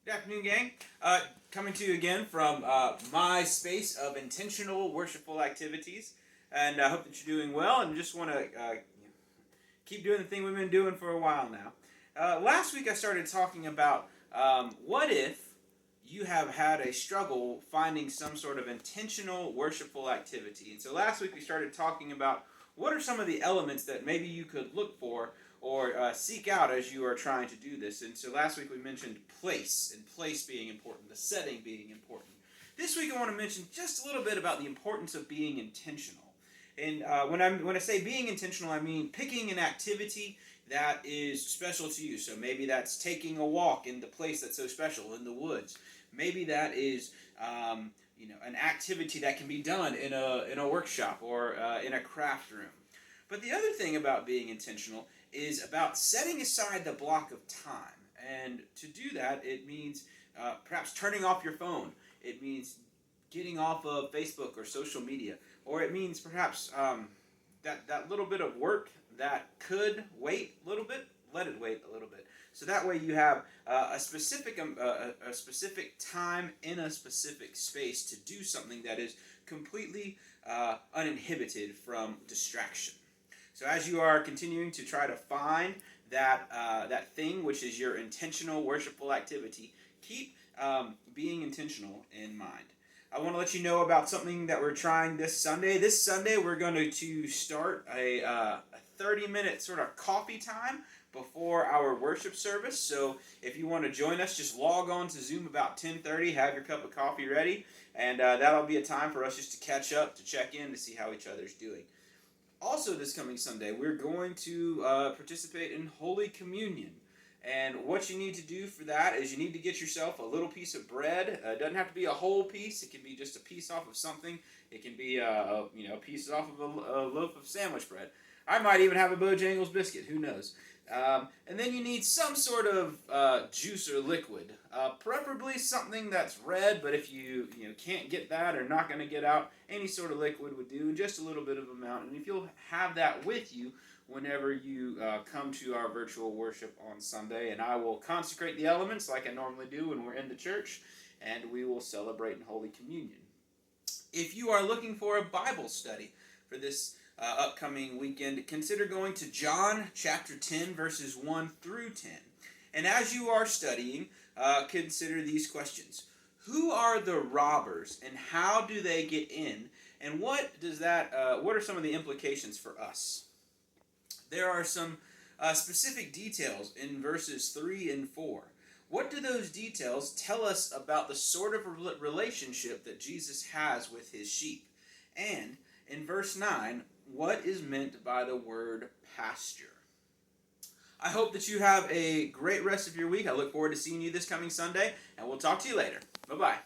Good afternoon, gang. Coming to you again from my space of intentional worshipful activities, and I hope that you're doing well. And just want to keep doing the thing we've been doing for a while now. Last week I started talking about what if you have had a struggle finding some sort of intentional worshipful activity. And so last week we started talking about what are some of the elements that maybe you could look for or seek out as you are trying to do this. And so last week we mentioned place, and place being important, the setting being important. This week I want to mention just a little bit about the importance of being intentional. And when I say being intentional, I mean picking an activity that is special to you. So maybe that's taking a walk in the place that's so special in the woods. Maybe that is an activity that can be done in a workshop or in a craft room. But the other thing about being intentional is about setting aside the block of time. And to do that, it means perhaps turning off your phone. It means getting off of Facebook or social media. Or it means perhaps that little bit of work that could wait a little bit, let it wait a little bit. So that way you have a specific time in a specific space to do something that is completely uninhibited from distraction. So as you are continuing to try to find that thing which is your intentional worshipful activity, keep being intentional in mind. I want to let you know about something that we're trying this Sunday. This Sunday we're going to start a 30-minute sort of coffee time before our worship service. So if you want to join us, just log on to Zoom about 10:30, have your cup of coffee ready, and that'll be a time for us just to catch up, to check in, to see how each other's doing. Also this coming Sunday, we're going to participate in Holy Communion. And what you need to do for that is you need to get yourself a little piece of bread. It doesn't have to be a whole piece. It can be just a piece off of something. It can be a piece off of a loaf of sandwich bread. I might even have a Bojangles biscuit. Who knows? And then you need some sort of juice or liquid, preferably something that's red. But if you can't get that or not going to get out, any sort of liquid would do, just a little bit of amount. And if you'll have that with you whenever you come to our virtual worship on Sunday, and I will consecrate the elements like I normally do when we're in the church, and we will celebrate in Holy Communion. If you are looking for a Bible study for this upcoming weekend, consider going to John chapter 10, verses 1 through 10. And as you are studying, consider these questions. Who are the robbers, and how do they get in? And what are some of the implications for us? There are some specific details in verses 3 and 4. What do those details tell us about the sort of relationship that Jesus has with his sheep? And in verse 9, what is meant by the word pasture? I hope that you have a great rest of your week. I look forward to seeing you this coming Sunday, and we'll talk to you later. Bye-bye.